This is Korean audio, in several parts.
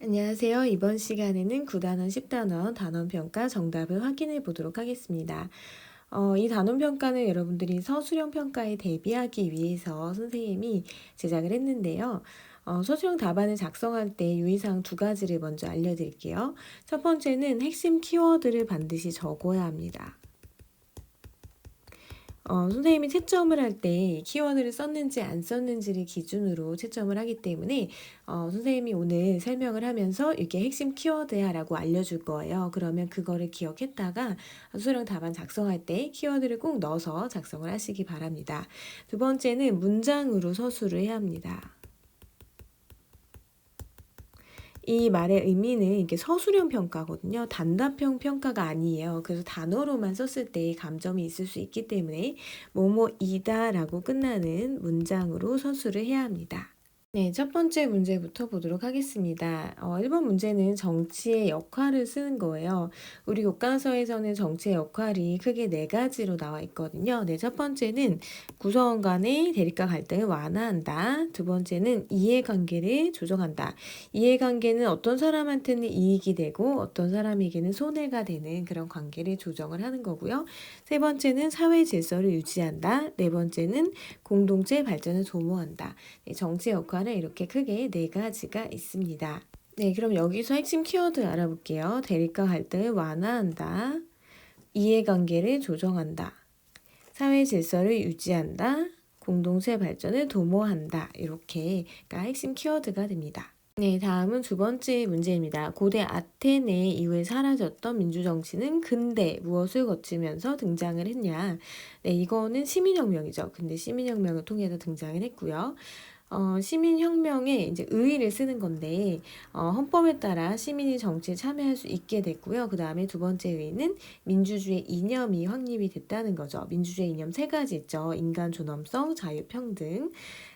안녕하세요. 이번 시간에는 9단원, 10단원 단원평가 정답을 확인해 보도록 하겠습니다. 이 단원평가는 여러분들이 서술형 평가에 대비하기 위해서 선생님이 제작을 했는데요. 서술형 답안을 작성할 때 유의사항 두 가지를 먼저 알려드릴게요. 첫 번째는 핵심 키워드를 반드시 적어야 합니다. 선생님이 채점을 할 때 키워드를 썼는지 안 썼는지를 기준으로 채점을 하기 때문에 선생님이 오늘 설명을 하면서 이게 핵심 키워드야 라고 알려줄 거예요. 그러면 그거를 기억했다가 수능 답안 작성할 때 키워드를 꼭 넣어서 작성을 하시기 바랍니다. 두 번째는 문장으로 서술을 해야 합니다. 이 말의 의미는 이게 서술형 평가거든요. 단답형 평가가 아니에요. 그래서 단어로만 썼을 때 감점이 있을 수 있기 때문에 뭐뭐이다 라고 끝나는 문장으로 서술을 해야 합니다. 네, 첫 번째 문제부터 보도록 하겠습니다. 1번 문제는 정치의 역할을 쓰는 거예요. 우리 교과서에서는 정치의 역할이 크게 네 가지로 나와 있거든요. 네, 첫 번째는 구성원 간의 대립과 갈등을 완화한다. 두 번째는 이해관계를 조정한다. 이해관계는 어떤 사람한테는 이익이 되고 어떤 사람에게는 손해가 되는 그런 관계를 조정을 하는 거고요. 세 번째는 사회 질서를 유지한다. 네 번째는 공동체 발전을 도모한다. 네, 정치 역할은 이렇게 크게 네 가지가 있습니다. 네, 그럼 여기서 핵심 키워드 알아볼게요. 대립과 갈등을 완화한다. 이해관계를 조정한다. 사회 질서를 유지한다. 공동체 발전을 도모한다. 이렇게가 핵심 키워드가 됩니다. 네, 다음은 두 번째 문제입니다. 고대 아테네 이후에 사라졌던 민주정치는 근대 무엇을 거치면서 등장을 했냐? 네, 이거는 시민혁명이죠. 근데 시민혁명을 통해서 등장을 했고요. 시민혁명에 이제 의의를 쓰는 건데, 헌법에 따라 시민이 정치에 참여할 수 있게 됐고요. 그 다음에 두 번째 의의는 민주주의 이념이 확립이 됐다는 거죠. 민주주의 이념 세 가지 있죠. 인간 존엄성, 자유, 평등.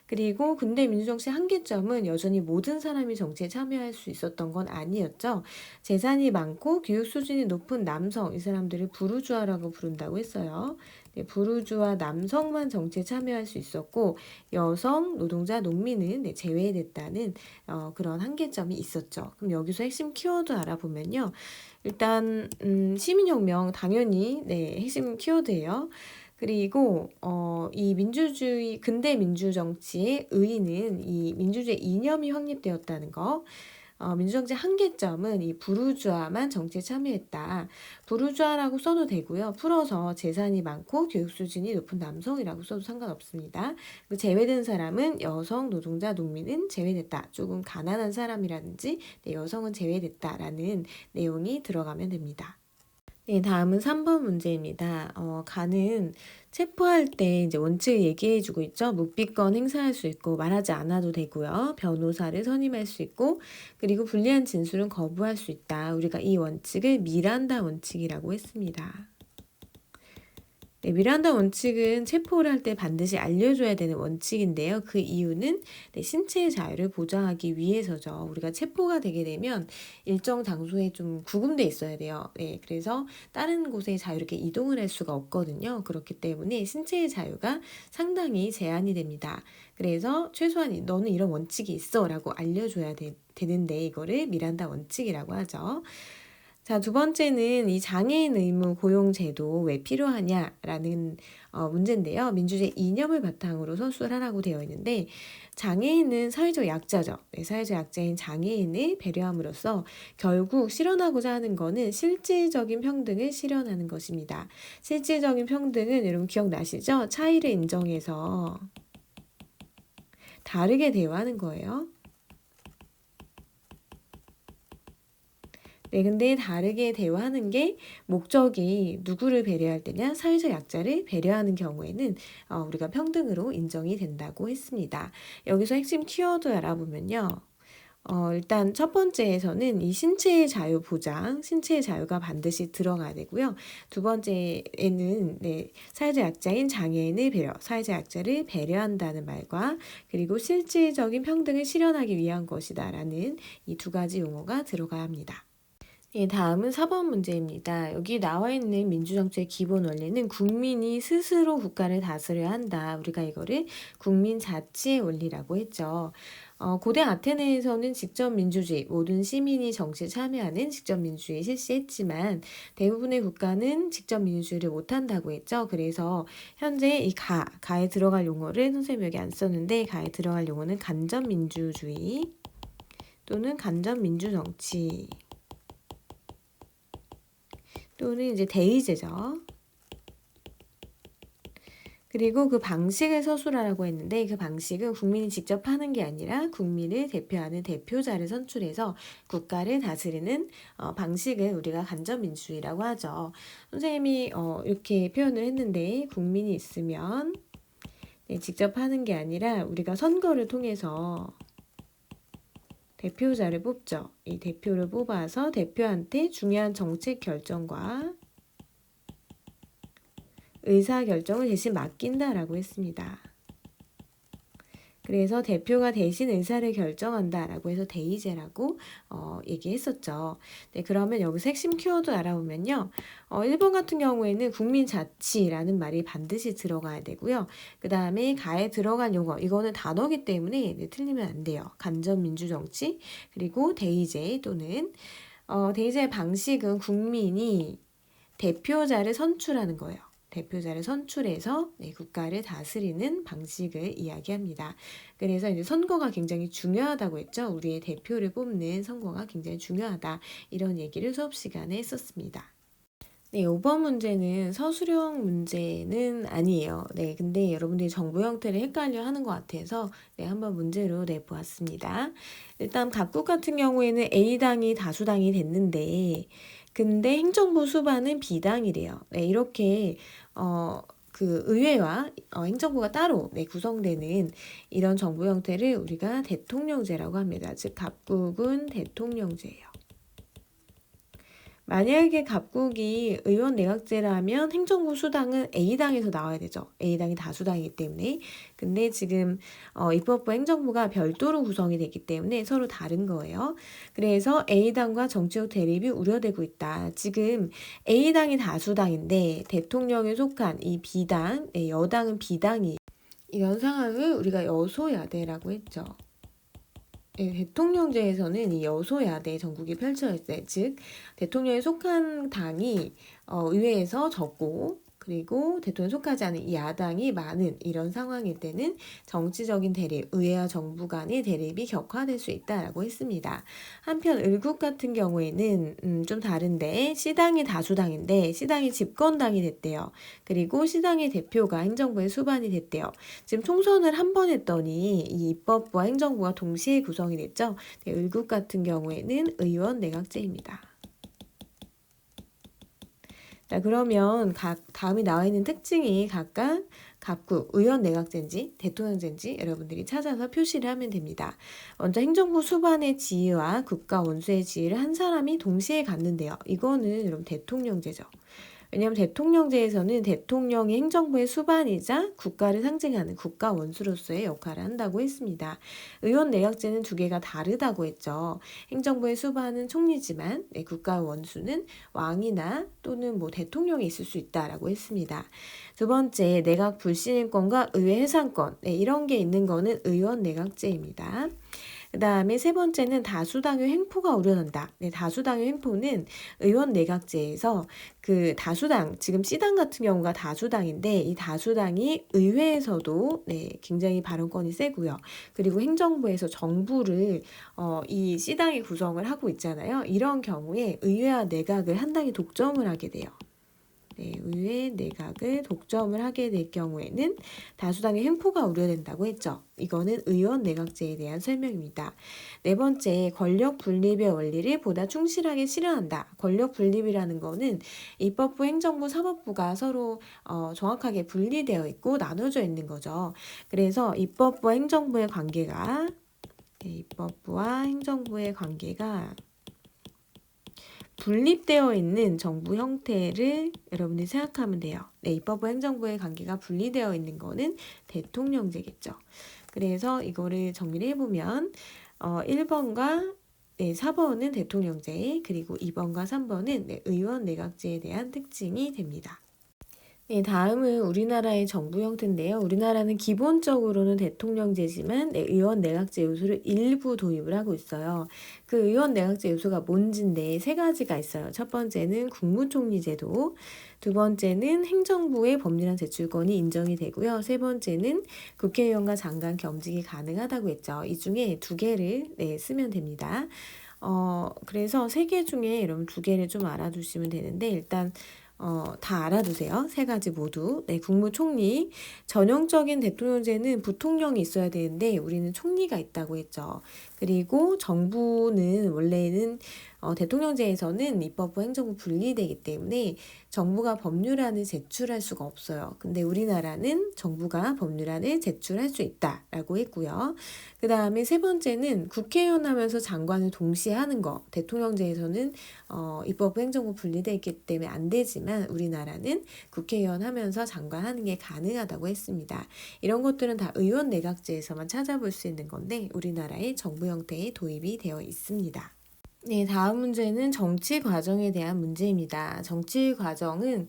그리고 근대 민주정치의 한계점은 여전히 모든 사람이 정치에 참여할 수 있었던 건 아니었죠. 재산이 많고 교육 수준이 높은 남성, 이 사람들을 부르주아라고 부른다고 했어요. 네, 부르주아 남성만 정치에 참여할 수 있었고 여성, 노동자, 농민은 네, 제외됐다는 그런 한계점이 있었죠. 그럼 여기서 핵심 키워드 알아보면요. 일단 시민혁명 당연히 네, 핵심 키워드예요. 그리고 이 민주주의 근대 민주정치의 의의는 이 민주주의 이념이 확립되었다는 거. 민주정치 한계점은 이 부르주아만 정치에 참여했다. 부르주아라고 써도 되고요. 풀어서 재산이 많고 교육 수준이 높은 남성이라고 써도 상관없습니다. 제외된 사람은 여성, 노동자, 농민은 제외됐다. 조금 가난한 사람이라든지 네, 여성은 제외됐다라는 내용이 들어가면 됩니다. 네, 다음은 3번 문제입니다. 간은 체포할 때 이제 원칙을 얘기해주고 있죠. 묵비권 행사할 수 있고 말하지 않아도 되고요. 변호사를 선임할 수 있고 그리고 불리한 진술은 거부할 수 있다. 우리가 이 원칙을 미란다 원칙이라고 했습니다. 네, 미란다 원칙은 체포를 할 때 반드시 알려줘야 되는 원칙인데요. 그 이유는 네, 신체의 자유를 보장하기 위해서죠. 우리가 체포가 되게 되면 일정 장소에 좀 구금돼 있어야 돼요. 네, 그래서 다른 곳에 자유롭게 이동을 할 수가 없거든요. 그렇기 때문에 신체의 자유가 상당히 제한이 됩니다. 그래서 최소한 너는 이런 원칙이 있어 라고 알려줘야 되는데 이거를 미란다 원칙이라고 하죠. 자, 두 번째는 이 장애인 의무 고용 제도 왜 필요하냐라는 문제인데요. 민주주의 이념을 바탕으로 서술하라고 되어 있는데 장애인은 사회적 약자죠. 네, 사회적 약자인 장애인을 배려함으로써 결국 실현하고자 하는 것은 실질적인 평등을 실현하는 것입니다. 실질적인 평등은 여러분 기억나시죠? 차이를 인정해서 다르게 대우하는 거예요. 네, 근데 다르게 대우하는 게 목적이 누구를 배려할 때냐? 사회적 약자를 배려하는 경우에는 우리가 평등으로 인정이 된다고 했습니다. 여기서 핵심 키워드 알아보면요. 일단 첫 번째에서는 이 신체의 자유 보장, 신체의 자유가 반드시 들어가야 되고요. 두 번째에는 네, 사회적 약자인 장애인을 배려, 사회적 약자를 배려한다는 말과 그리고 실질적인 평등을 실현하기 위한 것이다라는 이 두 가지 용어가 들어가야 합니다. 예, 다음은 4번 문제입니다. 여기 나와 있는 민주정치의 기본 원리는 국민이 스스로 국가를 다스려야 한다. 우리가 이거를 국민 자치의 원리라고 했죠. 고대 아테네에서는 직접민주주의, 모든 시민이 정치에 참여하는 직접민주주의 실시했지만 대부분의 국가는 직접민주주의를 못한다고 했죠. 그래서 현재 이 가에 들어갈 용어를 선생님이 여기 안 썼는데 가에 들어갈 용어는 간접민주주의 또는 간접민주정치 또는 이제 대의제죠. 그리고 그 방식을 서술하라고 했는데 그 방식은 국민이 직접 하는 게 아니라 국민을 대표하는 대표자를 선출해서 국가를 다스리는 방식을 우리가 간접민주주의라고 하죠. 선생님이 이렇게 표현을 했는데 국민이 있으면 직접 하는 게 아니라 우리가 선거를 통해서 대표자를 뽑죠. 이 대표를 뽑아서 대표한테 중요한 정책 결정과 의사결정을 대신 맡긴다라고 했습니다. 그래서 대표가 대신 의사를 결정한다라고 해서 대의제라고 얘기했었죠. 네, 그러면 여기서 핵심 키워드 알아보면요. 1번 같은 경우에는 국민자치라는 말이 반드시 들어가야 되고요. 그 다음에 가에 들어간 용어, 이거는 단어기 때문에 틀리면 안 돼요. 간접민주정치, 그리고 대의제 또는 대의제의 방식은 국민이 대표자를 선출하는 거예요. 대표자를 선출해서 국가를 다스리는 방식을 이야기합니다. 그래서 이제 선거가 굉장히 중요하다고 했죠. 우리의 대표를 뽑는 선거가 굉장히 중요하다. 이런 얘기를 수업 시간에 했었습니다. 네, 5번 문제는 서술형 문제는 아니에요. 네, 근데 여러분들이 정부 형태를 헷갈려 하는 것 같아서 한번 문제로 내보았습니다. 일단 각국 같은 경우에는 A당이 다수당이 됐는데 근데 행정부 수반은 B당이래요. 네, 이렇게 그 의회와 행정부가 따로 구성되는 이런 정부 형태를 우리가 대통령제라고 합니다. 즉 각국은 대통령제예요. 만약에 각국이 의원 내각제라면 행정부 수당은 A당에서 나와야 되죠. A당이 다수당이기 때문에. 근데 지금 입법부 행정부가 별도로 구성이 됐기 때문에 서로 다른 거예요. 그래서 A당과 정치적 대립이 우려되고 있다. 지금 A당이 다수당인데 대통령에 속한 이 B당, 여당은 B당이 이런 상황을 우리가 여소야대라고 했죠. 대통령제에서는 이 여소야대 정국이 펼쳐질 때, 즉 대통령에 속한 당이 의회에서 적고 그리고 대통령에 속하지 않은 이 야당이 많은 이런 상황일 때는 정치적인 대립, 의회와 정부 간의 대립이 격화될 수 있다라고 했습니다. 한편 을국 같은 경우에는 좀 다른데 C당이 다수당인데 C당이 집권당이 됐대요. 그리고 C당의 대표가 행정부의 수반이 됐대요. 지금 총선을 한 번 했더니 이 입법부와 행정부가 동시에 구성이 됐죠. 네, 을국 같은 경우에는 의원 내각제입니다. 자, 그러면 다음에 나와 있는 특징이 각각 각국 의원 내각제인지 대통령제인지 여러분들이 찾아서 표시를 하면 됩니다. 먼저 행정부 수반의 지위와 국가 원수의 지위를 한 사람이 동시에 갖는데요. 이거는 여러분 대통령제죠. 왜냐하면 대통령제에서는 대통령이 행정부의 수반이자 국가를 상징하는 국가 원수로서의 역할을 한다고 했습니다. 의원 내각제는 두 개가 다르다고 했죠. 행정부의 수반은 총리지만 국가 원수는 왕이나 또는 대통령이 있을 수 있다라고 했습니다. 두 번째, 내각 불신임권과 의회 해산권 이런 게 있는 거는 의원 내각제입니다. 그 다음에 세 번째는 다수당의 횡포가 우려난다. 다수당의 횡포는 의원 내각제에서 그 다수당, 지금 C당 같은 경우가 다수당인데 이 다수당이 의회에서도 굉장히 발언권이 세고요. 그리고 행정부에서 정부를 이 C당이 구성을 하고 있잖아요. 이런 경우에 의회와 내각을 한 당이 독점을 하게 돼요. 의회 내각을 독점을 하게 될 경우에는 다수당의 횡포가 우려된다고 했죠. 이거는 의원 내각제에 대한 설명입니다. 네 번째, 권력 분립의 원리를 보다 충실하게 실현한다. 권력 분립이라는 거는 입법부, 행정부, 사법부가 서로 정확하게 분리되어 있고 나눠져 있는 거죠. 그래서 입법부와 행정부의 관계가 분립되어 있는 정부 형태를 여러분들이 생각하면 돼요. 입법부 행정부의 관계가 분리되어 있는 거는 대통령제겠죠. 그래서 이거를 정리를 해보면 1번과 4번은 대통령제, 그리고 2번과 3번은 의원 내각제에 대한 특징이 됩니다. 네, 다음은 우리나라의 정부 형태인데요. 우리나라는 기본적으로는 대통령제지만 의원 내각제 요소를 일부 도입을 하고 있어요. 그 의원 내각제 요소가 뭔지인데 세 가지가 있어요. 첫 번째는 국무총리 제도, 두 번째는 행정부의 법률안 제출권이 인정이 되고요. 세 번째는 국회의원과 장관 겸직이 가능하다고 했죠. 이 중에 두 개를 쓰면 됩니다. 그래서 세 개 중에 여러분 두 개를 좀 알아두시면 되는데 일단 다 알아두세요. 세 가지 모두. 네, 국무총리. 전형적인 대통령제는 부통령이 있어야 되는데 우리는 총리가 있다고 했죠. 그리고 정부는 원래는 대통령제에서는 입법부 행정부 분리되기 때문에 정부가 법률안을 제출할 수가 없어요. 근데 우리나라는 정부가 법률안을 제출할 수 있다라고 했고요. 그 다음에 세 번째는 국회의원 하면서 장관을 동시에 하는 거. 대통령제에서는 입법부 행정부 분리되어 있기 때문에 안 되지만 우리나라는 국회의원 하면서 장관 하는 게 가능하다고 했습니다. 이런 것들은 다 의원 내각제에서만 찾아볼 수 있는 건데 우리나라의 정부 형태에 도입이 되어 있습니다. 네, 다음 문제는 정치 과정에 대한 문제입니다. 정치 과정은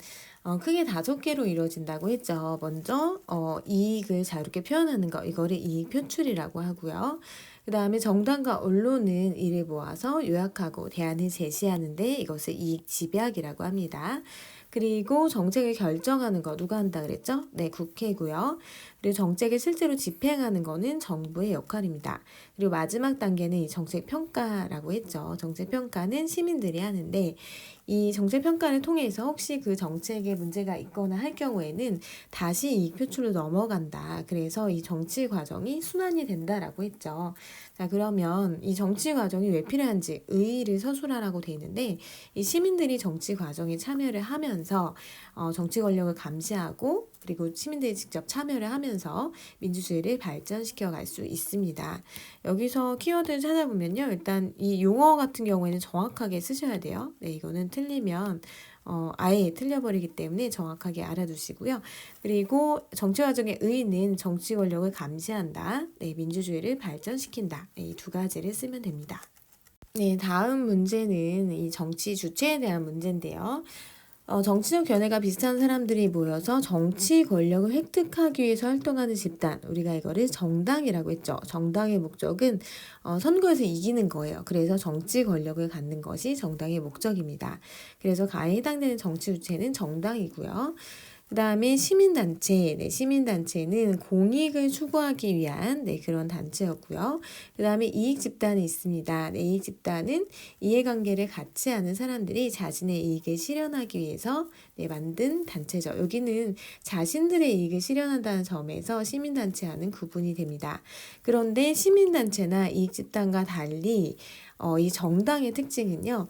크게 5개로 이루어진다고 했죠. 먼저 이익을 자유롭게 표현하는 거, 이거를 이익 표출이라고 하고요. 그 다음에 정당과 언론은 이를 모아서 요약하고 대안을 제시하는데 이것을 이익 집약이라고 합니다. 그리고 정책을 결정하는 거 누가 한다 그랬죠? 네, 국회고요. 그리고 정책을 실제로 집행하는 거는 정부의 역할입니다. 그리고 마지막 단계는 이 정책 평가라고 했죠. 정책 평가는 시민들이 하는데 이 정책 평가를 통해서 혹시 그 정책에 문제가 있거나 할 경우에는 다시 이익 표출로 넘어간다. 그래서 이 정치 과정이 순환이 된다라고 했죠. 자, 그러면 이 정치 과정이 왜 필요한지 의의를 서술하라고 돼 있는데 이 시민들이 정치 과정에 참여를 하면서 정치 권력을 감시하고 그리고 시민들이 직접 참여를 하면서 민주주의를 발전시켜 갈 수 있습니다. 여기서 키워드를 찾아보면요. 일단 이 용어 같은 경우에는 정확하게 쓰셔야 돼요. 네, 이거는 틀리면 아예 틀려버리기 때문에 정확하게 알아두시고요. 그리고 정치 과정의 의의는 정치 권력을 감시한다. 네, 민주주의를 발전시킨다. 네, 이 두 가지를 쓰면 됩니다. 네, 다음 문제는 이 정치 주체에 대한 문제인데요. 정치적 견해가 비슷한 사람들이 모여서 정치 권력을 획득하기 위해서 활동하는 집단, 우리가 이거를 정당이라고 했죠. 정당의 목적은 선거에서 이기는 거예요. 그래서 정치 권력을 갖는 것이 정당의 목적입니다. 그래서 가에 해당되는 정치 주체는 정당이고요. 그 다음에 시민단체, 네, 시민단체는 공익을 추구하기 위한 그런 단체였고요. 그 다음에 이익집단이 있습니다. 네, 이익집단은 이해관계를 같이 하는 사람들이 자신의 이익을 실현하기 위해서 만든 단체죠. 여기는 자신들의 이익을 실현한다는 점에서 시민단체와는 구분이 됩니다. 그런데 시민단체나 이익집단과 달리 이 정당의 특징은요,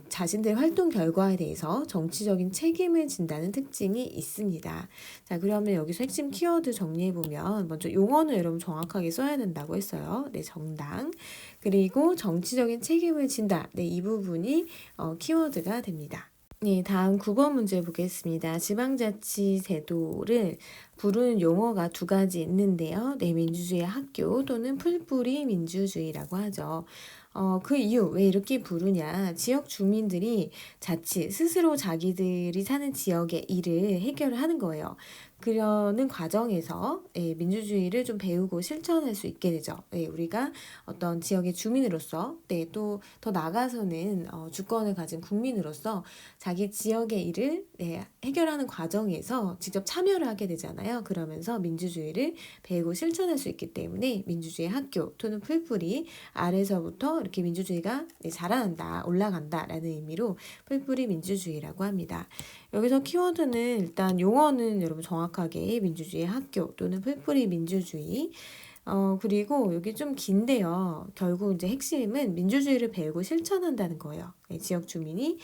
자신들의 활동 결과에 대해서 정치적인 책임을 진다는 특징이 있습니다. 자, 그러면 여기서 핵심 키워드 정리해보면, 먼저 용어는 여러분 정확하게 써야 된다고 했어요. 네, 정당. 그리고 정치적인 책임을 진다. 네, 이 부분이 키워드가 됩니다. 네, 다음 9번 문제 보겠습니다. 지방자치 제도를 부르는 용어가 두 가지 있는데요. 네, 민주주의 학교 또는 풀뿌리 민주주의라고 하죠. 그 이유 왜 이렇게 부르냐? 지역 주민들이 자칫 스스로 자기들이 사는 지역의 일을 해결을 하는 거예요. 그러는 과정에서 민주주의를 좀 배우고 실천할 수 있게 되죠. 우리가 어떤 지역의 주민으로서 또 더 나아가서는 주권을 가진 국민으로서 자기 지역의 일을 해결하는 과정에서 직접 참여를 하게 되잖아요. 그러면서 민주주의를 배우고 실천할 수 있기 때문에 민주주의 학교 또는 풀뿌리 아래서부터 이렇게 민주주의가 자라난다, 올라간다라는 의미로 풀뿌리 민주주의라고 합니다. 여기서 키워드는 일단 용어는 여러분 정확하게 민주주의 학교 또는 풀뿌리 민주주의 그리고 여기 좀 긴데요. 결국 이제 핵심은 민주주의를 배우고 실천한다는 거예요. 지역 주민이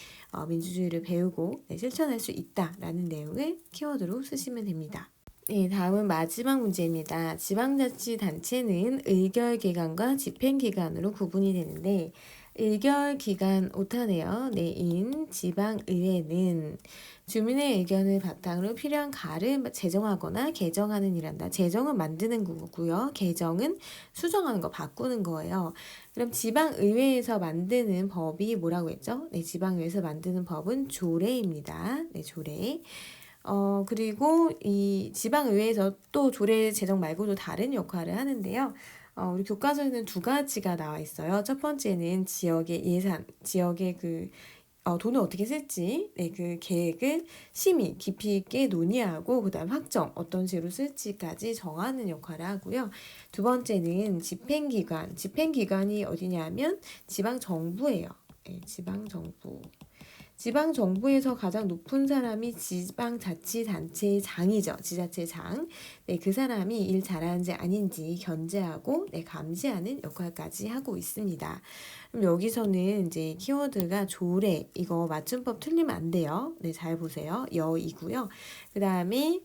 민주주의를 배우고 실천할 수 있다라는 내용을 키워드로 쓰시면 됩니다. 네, 다음은 마지막 문제입니다. 지방자치단체는 의결기관과 집행기관으로 구분이 되는데 의결기관 오타네요. 인 지방의회는 주민의 의견을 바탕으로 필요한 가를 제정하거나 개정하는 일한다. 제정은 만드는 거고요. 개정은 수정하는 거, 바꾸는 거예요. 그럼 지방의회에서 만드는 법이 뭐라고 했죠? 지방의회에서 만드는 법은 조례입니다. 조례. 그리고 이 지방의회에서 또 조례 제정 말고도 다른 역할을 하는데요. 우리 교과서에는 두 가지가 나와 있어요. 첫 번째는 지역의 예산, 지역의 돈을 어떻게 쓸지, 네, 그 계획을 심의, 깊이 있게 논의하고, 그 다음 확정, 어떤 식으로 쓸지까지 정하는 역할을 하고요. 두 번째는 집행기관, 집행기관이 어디냐면 지방정부예요. 네, 지방정부. 지방정부에서 가장 높은 사람이 지방자치단체의 장이죠. 지자체장. 네, 그 사람이 일 잘하는지 아닌지 견제하고 네, 감시하는 역할까지 하고 있습니다. 그럼 여기서는 이제 키워드가 조례, 이거 맞춤법 틀리면 안 돼요. 네, 잘 보세요. 여이고요. 그 다음에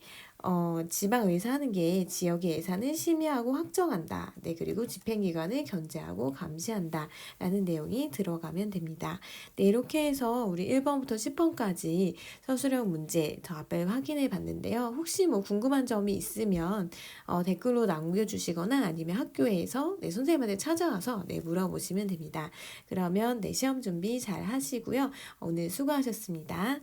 지방의회에서 하는 게 지역의 예산을 심의하고 확정한다. 네, 그리고 집행기관을 견제하고 감시한다. 라는 내용이 들어가면 됩니다. 네, 이렇게 해서 우리 1번부터 10번까지 서술형 문제 저 앞에 확인해 봤는데요. 혹시 뭐 궁금한 점이 있으면 댓글로 남겨주시거나 아니면 학교에서 네, 선생님한테 찾아와서 네, 물어보시면 됩니다. 그러면 네, 시험 준비 잘 하시고요. 오늘 수고하셨습니다.